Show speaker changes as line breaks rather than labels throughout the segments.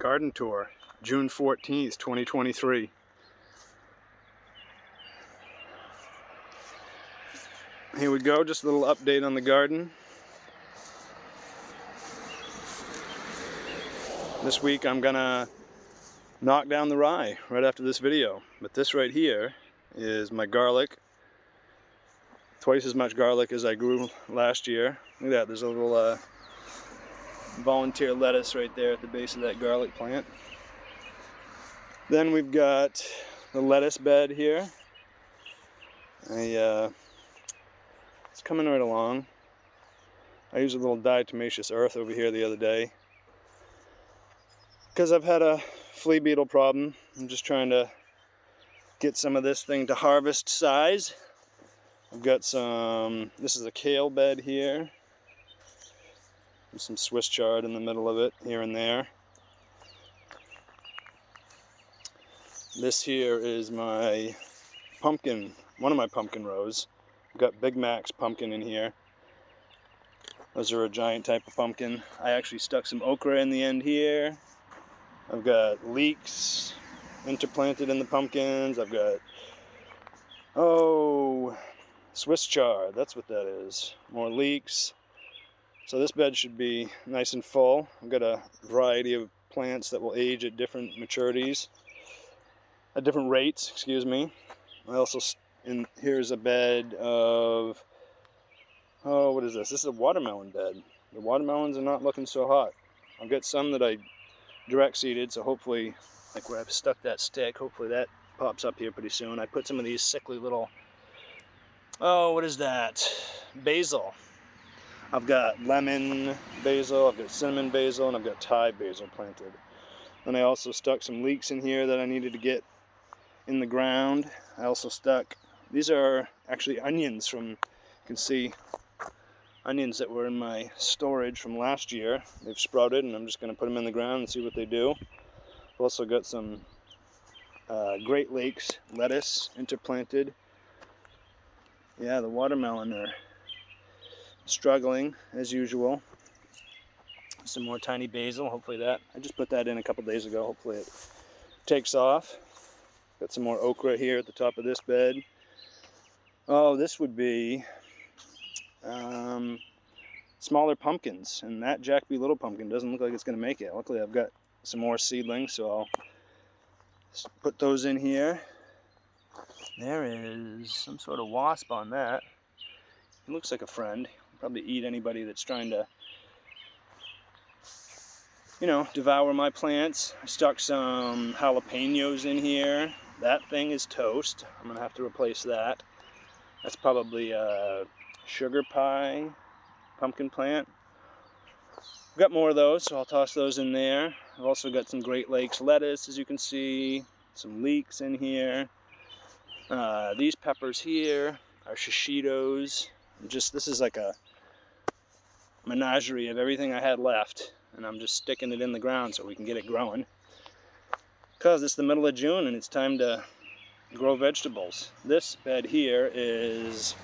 Garden tour, June 14th, 2023. Here we go, just a little update on the garden. This week I'm gonna knock down the rye right after this video. But this right here is my garlic. Twice as much garlic as I grew last year. Look at that, there's a little volunteer lettuce right there at the base of that garlic plant. Then we've got the lettuce bed here. It's coming right along. I used a little diatomaceous earth over here the other day because I've had a flea beetle problem. I'm just trying to get some of this thing to harvest size. I've got some, this is a kale bed here. There's some Swiss chard in the middle of it, here and there. This here is my pumpkin, one of my pumpkin rows. I've got Big Mac's pumpkin in here. Those are a giant type of pumpkin. I actually stuck some okra in the end here. I've got leeks interplanted in the pumpkins. I've got, Swiss chard, that's what that is. More leeks. So this bed should be nice and full. I've got a variety of plants that will age at different maturities, at different rates, excuse me. I also, here's a bed of, what is this? This is a watermelon bed. The watermelons are not looking so hot. I've got some that I direct seeded, so hopefully, like where I've stuck that stick, hopefully that pops up here pretty soon. I put some of these sickly little, what is that? Basil. I've got lemon basil, I've got cinnamon basil, and I've got Thai basil planted. And I also stuck some leeks in here that I needed to get in the ground. I also stuck, these are actually onions from, you can see, onions that were in my storage from last year. They've sprouted, and I'm just going to put them in the ground and see what they do. I've also got some Great Lakes lettuce interplanted. Yeah, the watermelon are struggling as usual. Some more tiny basil, hopefully that, I just put that in a couple days ago, hopefully it takes off. Got some more okra here at the top of this bed. Oh, this would be smaller pumpkins, and that Jack B. Little pumpkin doesn't look like it's going to make it. Luckily I've got some more seedlings, so I'll put those in here. There is some sort of wasp on that. It looks like a friend. Probably eat anybody that's trying to, devour my plants. I stuck some jalapenos in here. That thing is toast. I'm gonna have to replace that. That's probably a sugar pie pumpkin plant. I've got more of those, so I'll toss those in there. I've also got some Great Lakes lettuce, as you can see. Some leeks in here. These peppers here are shishitos. This is like a menagerie of everything I had left, and I'm just sticking it in the ground so we can get it growing, because it's the middle of June and it's time to grow vegetables. This bed here is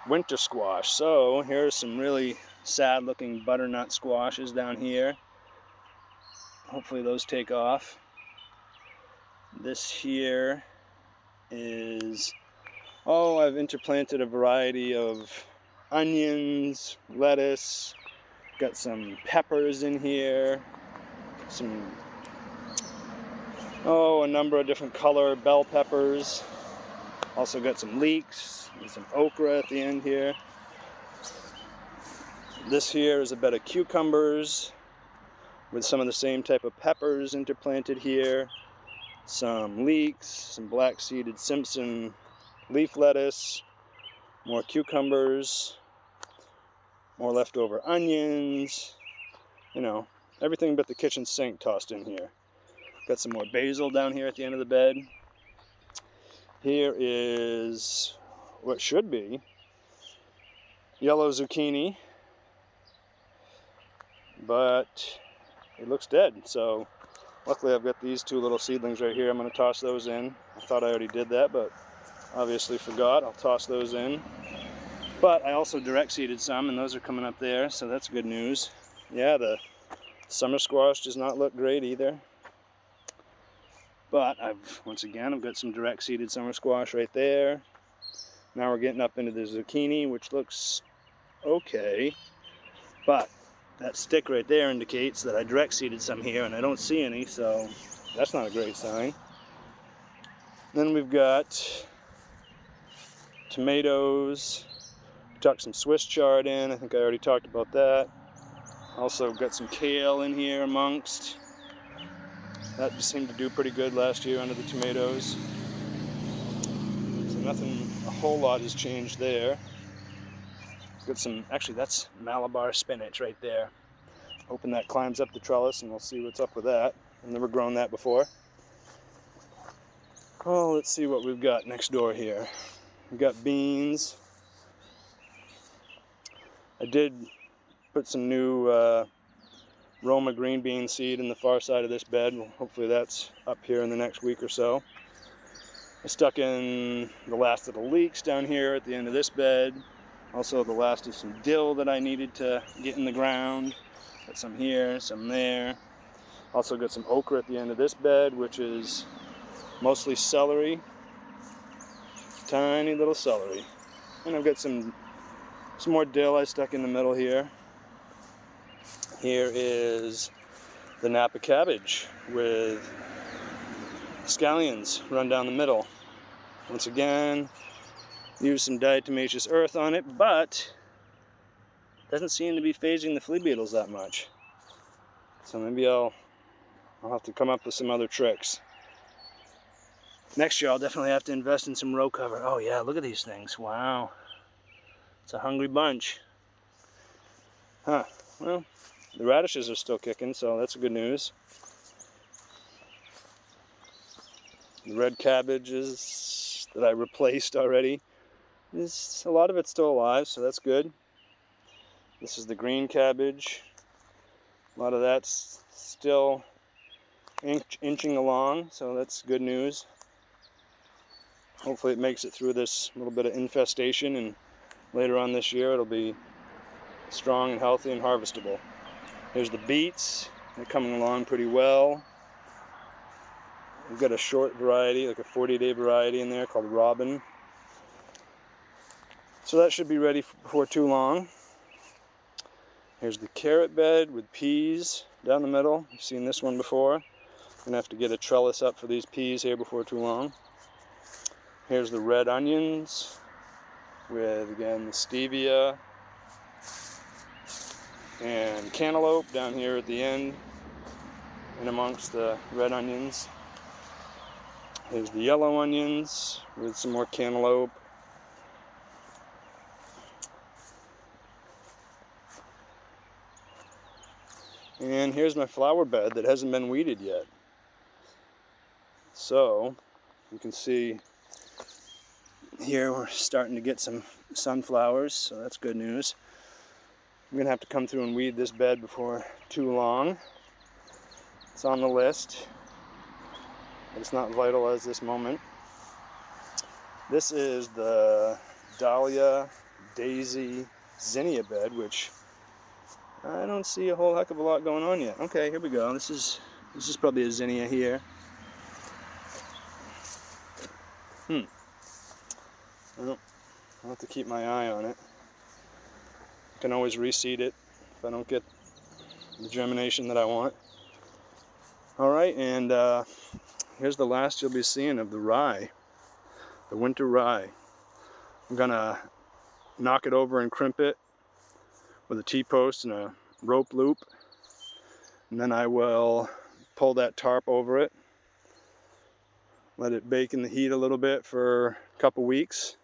winter squash. So here's some really sad looking butternut squashes down here. Hopefully those take off. This here is, I've interplanted a variety of onions, lettuce, got some peppers in here, a number of different color bell peppers. Also got some leeks and some okra at the end here. This here is a bed of cucumbers with some of the same type of peppers interplanted here. Some leeks, some black-seeded Simpson leaf lettuce, more cucumbers, more leftover onions, everything but the kitchen sink tossed in here. Got some more basil down here at the end of the bed. Here is what should be yellow zucchini, but it looks dead, so luckily I've got these two little seedlings right here. I'm going to toss those in. I thought I already did that, but obviously forgot. I'll toss those in. But I also direct seeded some, and those are coming up there, so that's good news. Yeah, the summer squash does not look great either. But once again, I've got some direct seeded summer squash right there. Now we're getting up into the zucchini, which looks okay. But that stick right there indicates that I direct seeded some here, and I don't see any, so that's not a great sign. Then we've got tomatoes. Tuck some Swiss chard in. I think I already talked about that. Also got some kale in here amongst. That seemed to do pretty good last year under the tomatoes. So nothing, a whole lot has changed there. Got some, actually that's Malabar spinach right there. Hoping that climbs up the trellis, and we'll see what's up with that. I've never grown that before. Oh, let's see what we've got next door here. We've got beans. I did put some new Roma green bean seed in the far side of this bed. Hopefully that's up here in the next week or so. I stuck in the last of the leeks down here at the end of this bed. Also the last of some dill that I needed to get in the ground. Got some here, some there. Also got some okra at the end of this bed, which is mostly celery. Tiny little celery. And I've got some more dill I stuck in the middle here. Here is the Napa cabbage with scallions run down the middle. Once again, use some diatomaceous earth on it, but doesn't seem to be phasing the flea beetles that much. So maybe I'll have to come up with some other tricks. Next year I'll definitely have to invest in some row cover. Oh yeah, look at these things. Wow. It's a hungry bunch. Huh. Well, the radishes are still kicking, so that's good news. The red cabbages that I replaced already, a lot of it's still alive, so that's good. This is the green cabbage. A lot of that's still inching along, so that's good news. Hopefully it makes it through this little bit of infestation, and later on this year it'll be strong and healthy and harvestable. Here's the beets. They're coming along pretty well. We've got a short variety, like a 40-day variety in there called Robin. So that should be ready before too long. Here's the carrot bed with peas down the middle. You've seen this one before. I'm gonna have to get a trellis up for these peas here before too long. Here's the red onions with, again, the stevia and cantaloupe down here at the end and amongst the red onions. Here's the yellow onions with some more cantaloupe. And here's my flower bed that hasn't been weeded yet. So you can see here we're starting to get some sunflowers, so that's good news. I'm gonna have to come through and weed this bed before too long. It's on the list. It's not vital as this moment. This is the Dahlia Daisy Zinnia bed, which I don't see a whole heck of a lot going on yet. Okay, here we go. This is probably a zinnia here. Well, I'll have to keep my eye on it. I can always reseed it if I don't get the germination that I want. Alright, and here's the last you'll be seeing of the rye, the winter rye. I'm gonna knock it over and crimp it with a T-post and a rope loop, and then I will pull that tarp over it, let it bake in the heat a little bit for a couple weeks.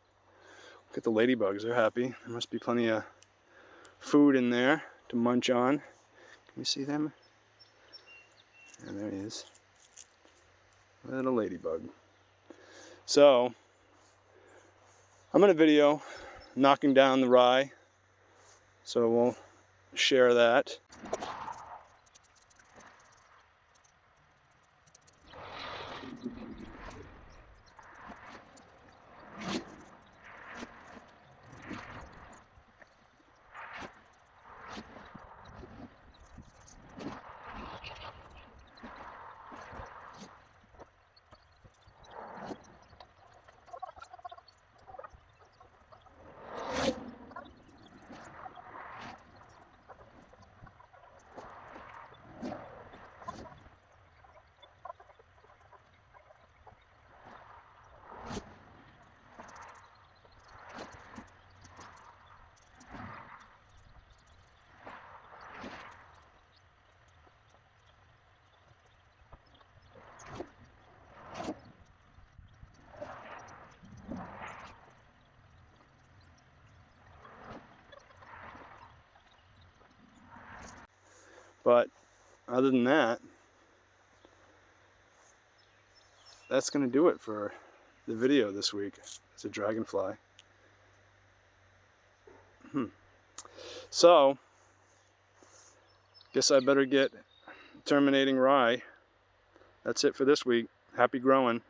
Look at the ladybugs, they're happy. There must be plenty of food in there to munch on. Can you see them? Yeah, there he is. Little ladybug. So, I'm in a video knocking down the rye, so we'll share that. But other than that, that's going to do it for the video this week. It's a dragonfly. So, guess I better get terminating rye. That's it for this week. Happy growing.